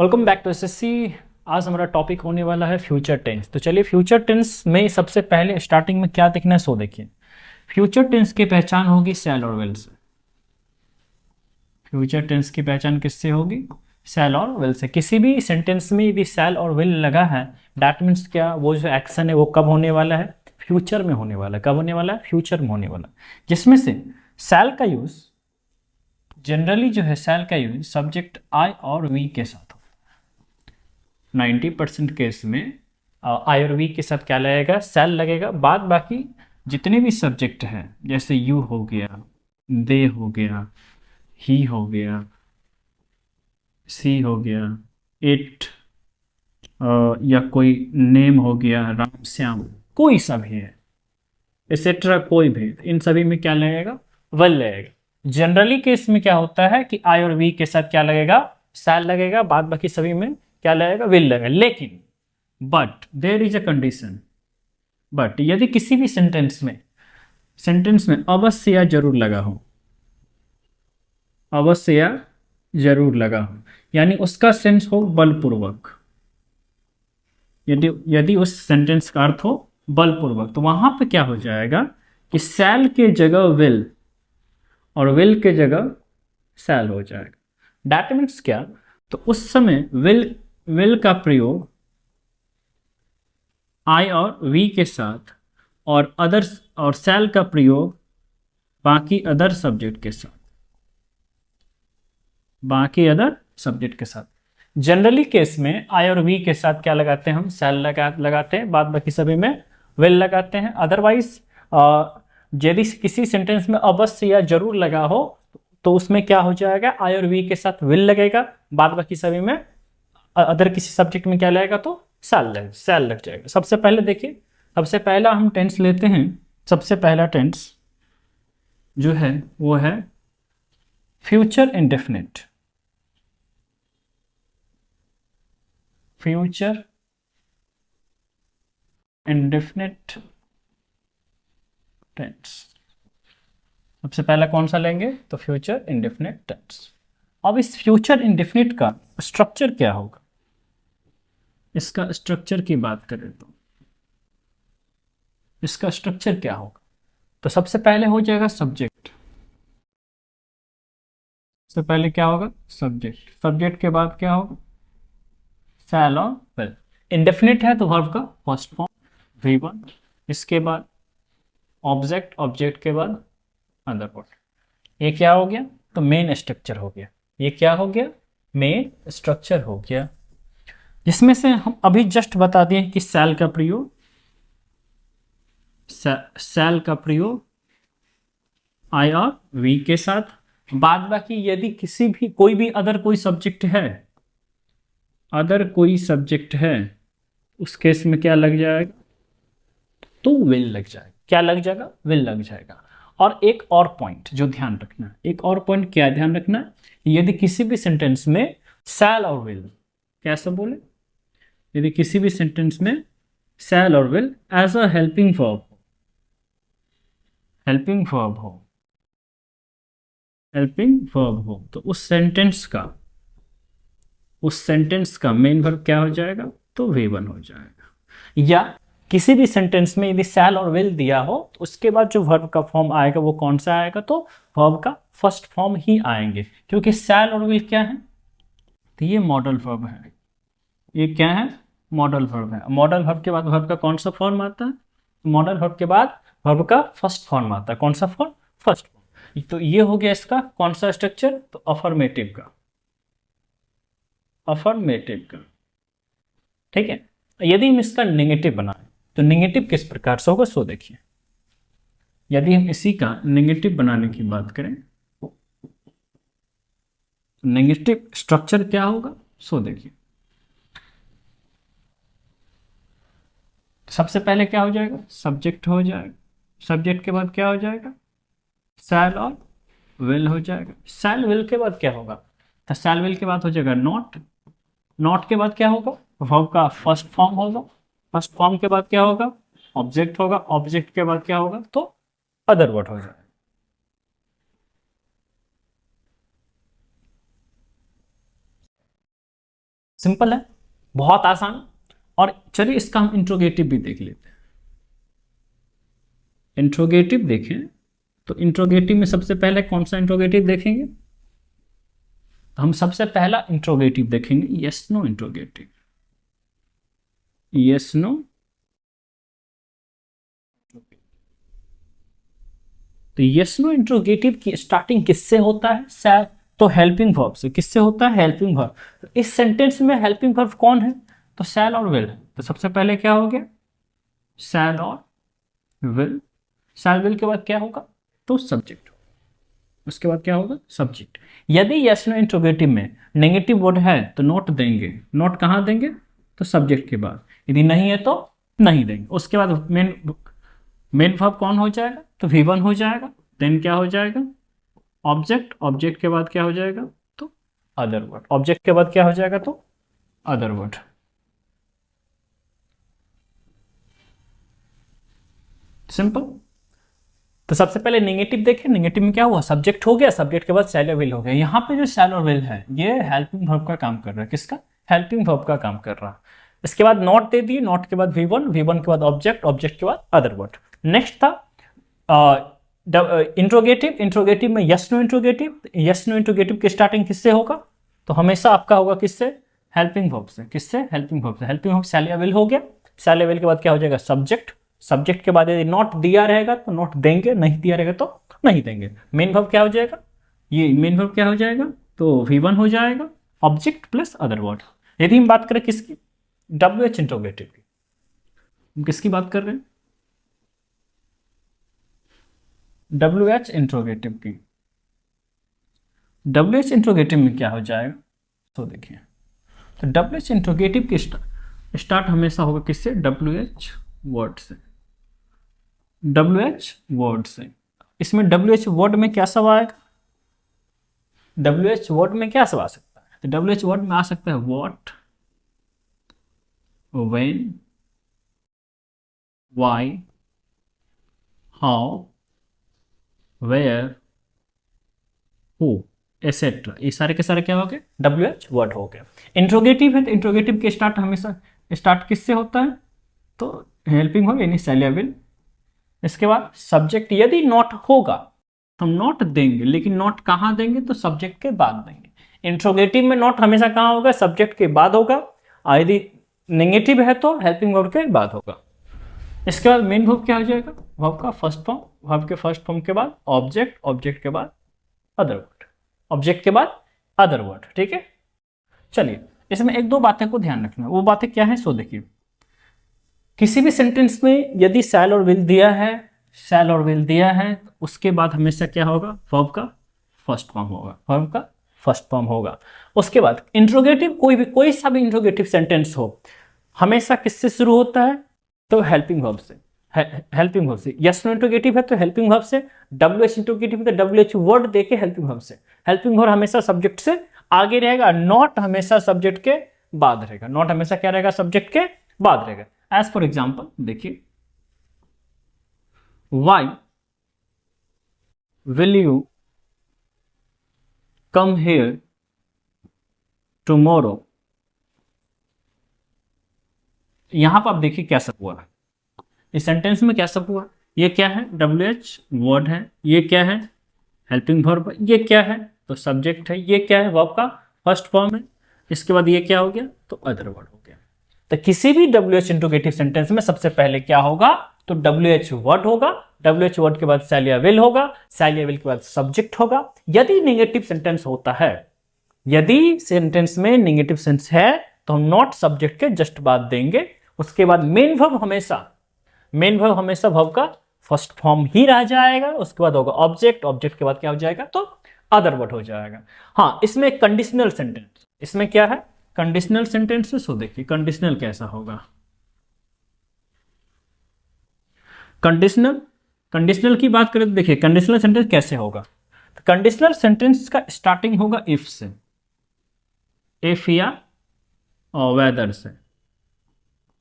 Welcome back to SSC. आज हमारा topic होने वाला है फ्यूचर टेंस। तो चलिए फ्यूचर टेंस में सबसे पहले स्टार्टिंग में क्या देखना है सो देखिए। फ्यूचर टेंस की पहचान होगी शैल और विल से। फ्यूचर टेंस की पहचान किससे होगी? शैल और विल से। किसी भी सेंटेंस में यदि शैल और विल लगा है दैट मीन्स क्या, वो जो एक्शन है वो कब होने वाला है? फ्यूचर में होने वाला है। कब होने वाला है? फ्यूचर में होने वाला है। जिसमें से शैल का यूज जनरली जो है, शैल का यूज सब्जेक्ट आई और वी के साथ हो। 90% केस में आई और वी के साथ क्या लगेगा? शैल लगेगा। बाद बाकी जितने भी सब्जेक्ट हैं जैसे यू हो गया, दे हो गया, ही हो गया, सी हो गया, इट या कोई नेम हो गया, राम श्याम, कोई सा भी है एक्सेट्रा, कोई भी, इन सभी में क्या लगेगा? विल लगेगा। जनरली केस में क्या होता है कि आई और वी के साथ क्या लगेगा? शैल लगेगा। बाद बाकी सभी में क्या लगेगा? विल लगेगा। लेकिन but there is a condition. But यदि किसी भी सेंटेंस में अवश्य या जरूर लगा हो, अवश्य या जरूर लगा हो, यानी उसका सेंस हो बलपूर्वक, यदि यदि उस सेंटेंस का अर्थ हो बलपूर्वक, तो वहां पे क्या हो जाएगा कि शैल के जगह विल और विल के जगह शैल हो जाएगा। दैट मीन्स क्या? तो उस समय विल का प्रयोग आई और वी के साथ और अदर्स, और शैल का प्रयोग बाकी अदर सब्जेक्ट के साथ, बाकी अदर सब्जेक्ट के साथ। जनरली केस में आई और वी के साथ क्या लगाते हैं हम? शैल लगाते हैं। बाद बाकी सभी में विल लगाते हैं। अदरवाइज यदि किसी सेंटेंस में अवश्य या जरूर लगा हो तो उसमें क्या हो जाएगा? आई और वी के साथ विल लगेगा। बाद बाकी सभी में अदर किसी सब्जेक्ट में क्या लगेगा? तो शैल लग जाएगा। सबसे पहले देखिए, सबसे पहला हम टेंस लेते हैं। सबसे पहला टेंस जो है वो है future indefinite. Future indefinite tense. सबसे पहला कौन सा लेंगे? तो फ्यूचर इंडेफिनिट टेंस। अब इस फ्यूचर इंडेफिनिट का स्ट्रक्चर क्या होगा? इसका स्ट्रक्चर की बात करें तो इसका स्ट्रक्चर क्या होगा? तो सबसे पहले हो जाएगा सब्जेक्ट। सबसे पहले क्या होगा? सब्जेक्ट। सब्जेक्ट के बाद क्या होगा? शैल और विल। इंडेफिनिट है तो वर्ब का फर्स्ट फॉर्म V1। इसके बाद ऑब्जेक्ट, ऑब्जेक्ट के बाद अदर वर्ड। ये क्या हो गया? तो मेन स्ट्रक्चर हो गया। ये क्या हो गया? मेन स्ट्रक्चर हो गया। जिसमें से हम अभी जस्ट बता दिए कि शैल का प्रयोग, शैल का प्रयोग आई और वी के साथ। बाद बाकी यदि किसी भी कोई भी अदर कोई सब्जेक्ट है, अदर कोई सब्जेक्ट है, उस केस में क्या लग जाएगा? तो विल लग जाएगा। क्या लग जाएगा? विल लग जाएगा। और एक और पॉइंट जो ध्यान रखना है, एक और पॉइंट क्या ध्यान रखना है, यदि किसी भी सेंटेंस में शैल और विल, कैसे बोले, यदि किसी भी सेंटेंस में शैल और will as a helping verb, helping verb हो, हेल्पिंग वर्ब हो, तो उस सेंटेंस का मेन वर्ब क्या हो जाएगा? तो V1 हो जाएगा। या किसी भी सेंटेंस में यदि शैल और विल दिया हो तो उसके बाद जो वर्ब का फॉर्म आएगा वो कौन सा आएगा? तो वर्ब का फर्स्ट फॉर्म ही आएंगे, क्योंकि शैल और विल क्या है? तो ये मॉडल वर्ब है। ये क्या है? मॉडल वर्ब है। मॉडल वर्ब के बाद वर्ब का कौन सा फॉर्म आता है? मॉडल वर्ब के बाद वर्ब का फर्स्ट फॉर्म आता है। कौन सा फॉर्म? First form. तो ये हो गया इसका कौन सा स्ट्रक्चर? तो अफर्मेटिव का, अफर्मेटिव का। ठीक है। यदि हम इसका नेगेटिव बनाएं तो नेगेटिव किस प्रकार से होगा सो देखिए। यदि हम इसी का नेगेटिव बनाने की बात करें तो नेगेटिव स्ट्रक्चर क्या होगा सो देखिए। सबसे पहले क्या हो जाएगा? सब्जेक्ट हो जाएगा। सब्जेक्ट के बाद क्या हो जाएगा? शैल और विल हो जाएगा। शैल विल के बाद क्या होगा? तो शैल विल के बाद हो जाएगा नॉट। नॉट के बाद क्या होगा? वर्ब का फर्स्ट फॉर्म होगा। फर्स्ट फॉर्म के बाद क्या होगा? ऑब्जेक्ट होगा। ऑब्जेक्ट के बाद क्या होगा? तो अदर वर्ड हो जाएगा। सिंपल है, बहुत आसान। और चलिए इसका हम इंट्रोगेटिव भी देख लेते हैं। इंट्रोगेटिव देखें तो इंट्रोगेटिव में सबसे पहले कौन सा इंट्रोगेटिव देखेंगे? तो हम सबसे पहला इंट्रोगेटिव देखेंगे yes no interrogative. Yes no, तो यस नो इंट्रोगेटिव की स्टार्टिंग किससे होता है? तो हेल्पिंग वर्ब से। किससे होता है? Helping verb. तो इस सेंटेंस में हेल्पिंग वर्ब कौन है? तो शैल और विल। तो सबसे पहले क्या हो गया? शैल और विल। शैल विल के बाद क्या होगा? तो सब्जेक्ट। उसके बाद क्या होगा? सब्जेक्ट। यदि यस नो इंट्रोगेटिव में नेगेटिव वर्ड है तो नोट देंगे। नोट कहाँ देंगे? तो सब्जेक्ट के बाद। यदि नहीं है तो नहीं देंगे। उसके बाद मेन वर्ब कौन हो जाएगा? तो V1 हो जाएगा। देन क्या हो जाएगा? ऑब्जेक्ट। ऑब्जेक्ट के बाद क्या हो जाएगा? तो अदर वर्ड। ऑब्जेक्ट के बाद क्या हो जाएगा? तो अदर वर्ड। सिंपल। तो सबसे पहले नेगेटिव देखें। नेगेटिव में क्या हुआ? सब्जेक्ट हो गया, सब्जेक्ट के बाद शैल और विल हो गया। यहाँ पे जो शैल और विल है ये हेल्पिंग वर्ब का काम कर रहा है। किसका? हेल्पिंग वर्ब का काम कर रहा है। इसके बाद नॉट दे दिए। नॉट के बाद V1, V1 के बाद ऑब्जेक्ट, ऑब्जेक्ट के बाद अदर वर्ड। नेक्स्ट था इंट्रोगेटिव। इंट्रोगेटिव में yes no interrogative. Yes no interrogative की स्टार्टिंग किससे होगा? तो हमेशा आपका होगा किससे? हेल्पिंग वर्ब से। किससे? हेल्पिंग वर्ब से। हेल्पिंग वर्ब शैल या विल हो गया। शैल या विल के बाद क्या हो जाएगा? सब्जेक्ट। सब्जेक्ट के बाद यदि नॉट दिया रहेगा तो नॉट देंगे, नहीं दिया रहेगा तो नहीं देंगे। मेन वर्ब क्या हो जाएगा? ये मेन वर्ब क्या हो जाएगा? तो V1 हो जाएगा, ऑब्जेक्ट प्लस अदर वर्ड। यदि हम बात करें किसकी? WH इंट्रोगेटिव की। हम किसकी बात कर रहे हैं? WH इंट्रोगेटिव की। WH इंट्रोगेटिव में क्या हो जाएगा? तो देखिए, तो WH इंट्रोगेटिव की स्टार्ट हमेशा होगा किससे? WH वर्ड से। WH वर्ड से। इसमें WH वर्ड में क्या सब आएगा? WH वर्ड में क्या सब आ सकता है? तो WH वर्ड में आ सकता है what, when, why, how, where, who, etcetera. ये सारे के सारे क्या हो गए? WH वर्ड हो गया। इंट्रोगेटिव है तो इंट्रोगेटिव के स्टार्ट हमेशा स्टार्ट किससे होता है? तो हेल्पिंग हो यानी शैल या विल। इसके बाद सब्जेक्ट। यदि नॉट होगा तो हम नॉट देंगे, लेकिन नॉट कहाँ देंगे? तो सब्जेक्ट के बाद देंगे। इंट्रोगेटिव में नॉट हमेशा कहाँ होगा? सब्जेक्ट के बाद होगा। और यदि नेगेटिव है तो हेल्पिंग वर्ब के बाद होगा। इसके बाद मेन वर्ब क्या हो जाएगा? वर्ब का फर्स्ट फॉर्म। वर्ब के फर्स्ट फॉर्म के बाद ऑब्जेक्ट, ऑब्जेक्ट के बाद अदर वर्ड, ऑब्जेक्ट के बाद अदर वर्ड। ठीक है, चलिए इसमें एक दो बातें को ध्यान रखना। वो बातें क्या है? सो देखिए, किसी भी सेंटेंस में यदि शैल और विल दिया है, शैल और विल दिया है, तो उसके बाद हमेशा क्या होगा? वर्ब का फर्स्ट फॉर्म होगा। वर्ब का फर्स्ट फॉर्म होगा। उसके बाद इंट्रोगेटिव, कोई सा भी इंट्रोगेटिव सेंटेंस हो, हमेशा किससे शुरू होता है? तो हेल्पिंग वर्ब से। हेल्पिंग वर्ब से। यस नो इंट्रोगेटिव है तो हेल्पिंग वर्ब से। WH इंट्रोगेटिव है तो WH वर्ड देके हेल्पिंग वर्ब से। हेल्पिंग वर्ब हमेशा सब्जेक्ट से आगे रहेगा। नॉट हमेशा सब्जेक्ट के बाद रहेगा। नॉट हमेशा क्या रहेगा? सब्जेक्ट के बाद रहेगा। एज फॉर एग्जाम्पल देखिए, why will you come here tomorrow. यहां पर आप देखिए क्या सब हुआ इस सेंटेंस में। क्या सब हुआ? ये क्या है? WH वर्ड है। ये क्या है? Helping verb. ये क्या है? तो सब्जेक्ट है। ये क्या है? वर्ब का फर्स्ट फॉर्म है। इसके बाद ये क्या हो गया? तो अदर वर्ड हो गया। तो किसी भी WH इंट्रोगेटिव सेंटेंस में सबसे पहले क्या होगा? तो WH वर्ड होगा। WH वर्ड के बाद शैल या विल होगा। शैल या विल के बाद सब्जेक्ट होगा। यदि नेगेटिव सेंटेंस होता है, यदि सेंटेंस में नेगेटिव सेंस है, तो हम नॉट सब्जेक्ट के जस्ट बाद देंगे। उसके बाद मेन वर्ब हमेशा वर्ब का फर्स्ट फॉर्म ही रह जाएगा। उसके बाद होगा ऑब्जेक्ट। ऑब्जेक्ट के बाद क्या हो जाएगा? तो अदर वर्ड हो जाएगा। हाँ, इसमें कंडीशनल सेंटेंस, इसमें क्या है? Conditional sentence. सो देखिए कंडीशनल कैसा होगा। कंडीशनल की बात करें तो देखिए कंडीशनल सेंटेंस कैसे होगा। तो कंडीशनल सेंटेंस का स्टार्टिंग होगा इफ से, इफ या वेदर से।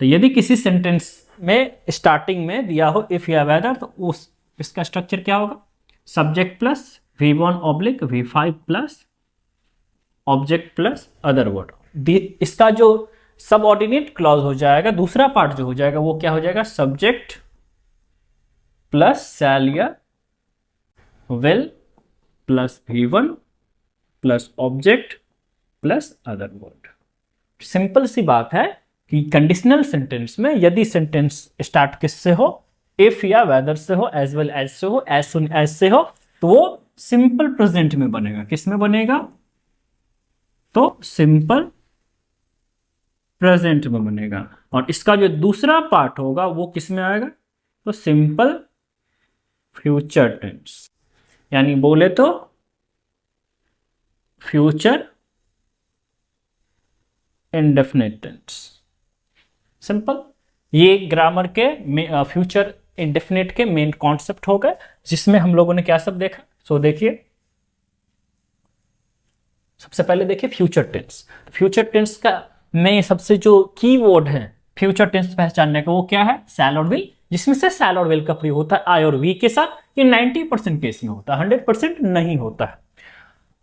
तो यदि किसी सेंटेंस में स्टार्टिंग में दिया हो इफ या वेदर, तो उस इसका स्ट्रक्चर क्या होगा? Subject plus V1 oblique V5 plus object plus other word. इसका जो सबऑर्डिनेट क्लॉज हो जाएगा, दूसरा पार्ट जो हो जाएगा वो क्या हो जाएगा, सब्जेक्ट प्लस शैल या will plus V1 plus object plus other word. Simple सी बात है कि कंडीशनल सेंटेंस में यदि सेंटेंस स्टार्ट किससे हो, इफ या वेदर से हो, एज वेल एज से हो, एज सुन एज से हो, तो वो सिंपल प्रेजेंट में बनेगा। किस में बनेगा, तो सिंपल प्रेजेंट में बनेगा। और इसका जो दूसरा पार्ट होगा वो किस में आएगा, तो सिंपल फ्यूचर टेंस, यानी बोले तो फ्यूचर इंडेफिनिट टेंस। सिंपल, ये ग्रामर के फ्यूचर इंडेफिनिट के मेन कॉन्सेप्ट हो गए, जिसमें हम लोगों ने क्या सब देखा। सो देखिए, सबसे पहले देखिए फ्यूचर टेंस। फ्यूचर टेंस का में सबसे जो कीवर्ड है फ्यूचर टेंस पहचानने का वो क्या है, शैल और विल, जिसमें से शैल और विल का प्रयोग होता है आई और वी के साथ। ये 90% केस में होता है, 100% नहीं होता है।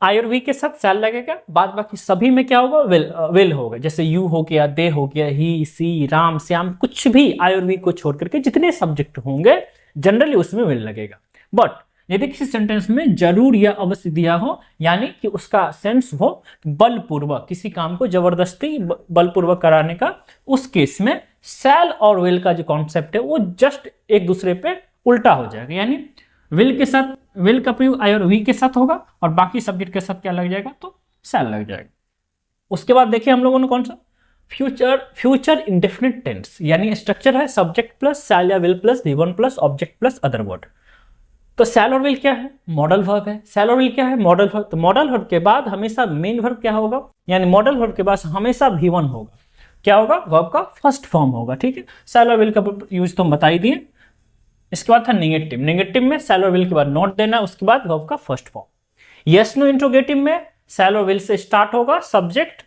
आई और वी के साथ शैल लगेगा, बाद बाकी सभी में क्या होगा, विल होगा। जैसे यू हो गया, दे हो गया, ही, सी, राम, श्याम, कुछ भी आई और वी को छोड़ करके जितने सब्जेक्ट होंगे जनरली उसमें विल लगेगा। बट यदि किसी सेंटेंस में जरूर या अवश्य दिया हो, यानी कि उसका सेंस हो बलपूर्वक, किसी काम को जबरदस्ती बलपूर्वक कराने का, उस केस में शैल और विल का जो कॉन्सेप्ट है वो जस्ट एक दूसरे पे उल्टा हो जाएगा। यानी विल के साथ, विल का प्रयोग आई और वी के साथ होगा और बाकी सब्जेक्ट के साथ क्या लग जाएगा, तो शैल लग जाएगा। उसके बाद देखिए हम लोगों ने कौन सा, फ्यूचर इंडेफिनिट टेंस, यानी स्ट्रक्चर है सब्जेक्ट प्लस शैल या will plus V1 plus object plus other word. तो शैल और विल क्या है, मॉडल वर्ब है। शैल और विल क्या है, मॉडल वर्ब। तो मॉडल वर्ब के बाद हमेशा मेन वर्ब क्या होगा, यानी मॉडल वर्ब के बाद हमेशा V1 होगा। क्या होगा, वर्ब का फर्स्ट फॉर्म होगा। ठीक है, शैल और विल का यूज तो हम बता ही दिए। इसके बाद था नेगेटिव। नेगेटिव में शैल और विल के बाद नॉट देना, उसके बाद वर्ब का first form. Yes no interrogative में शैल और विल से स्टार्ट होगा, सब्जेक्ट,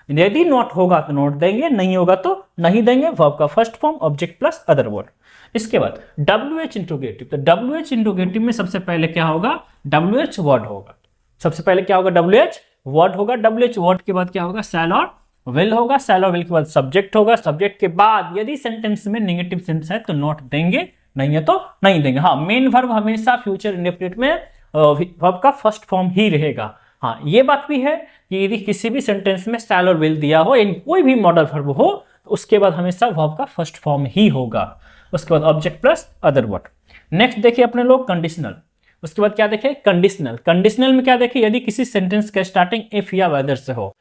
यदि नॉट होगा तो नॉट देंगे, नहीं होगा तो नहीं देंगे, वर्ब का first form, object plus other word. इसके बाद WH इंट्रोगेटिव। तो WH इंट्रोगेटिव में सबसे पहले क्या होगा, WH वर्ड होगा। सबसे पहले क्या होगा, WH वर्ड होगा। WH वर्ड के बाद क्या होगा, शैल और विल होगा। शैल और विल के बाद सब्जेक्ट होगा। सब्जेक्ट के बाद यदि सेंटेंस में नेगेटिव सेंस है तो नॉट देंगे, नहीं है तो नहीं देंगे। हाँ, मेन वर्ब हमेशा फ्यूचर इंडेफिनिट में वर्ब का फर्स्ट फॉर्म ही रहेगा। हाँ, ये बात भी है कि यदि किसी भी सेंटेंस में शैल और विल दिया हो, यानी कोई भी मॉडल वर्ब हो, तो उसके बाद हमेशा वर्ब का फर्स्ट फॉर्म ही होगा। उसके बाद object plus other word. Next देखिए अपने लोग कंडीशनल। उसके बाद क्या देखे, कंडीशनल। कंडीशनल में क्या देखे, यदि किसी सेंटेंस का स्टार्टिंग इफ या वेदर से हो,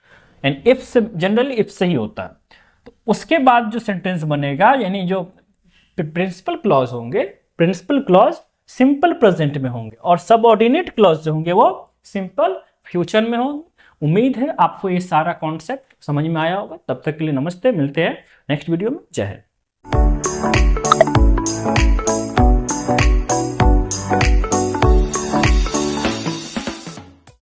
एंड इफ से जनरली इफ से ही होता है, तो उसके बाद जो सेंटेंस बनेगा, यानी जो प्रिंसिपल क्लॉज होंगे, प्रिंसिपल क्लॉज सिंपल प्रेजेंट में होंगे और सबऑर्डिनेट क्लॉज जो होंगे वो सिंपल फ्यूचर में होंगे। उम्मीद है आपको ये सारा कॉन्सेप्ट समझ में आया होगा। तब तक के लिए नमस्ते, मिलते हैं नेक्स्ट वीडियो में। जय हिंद।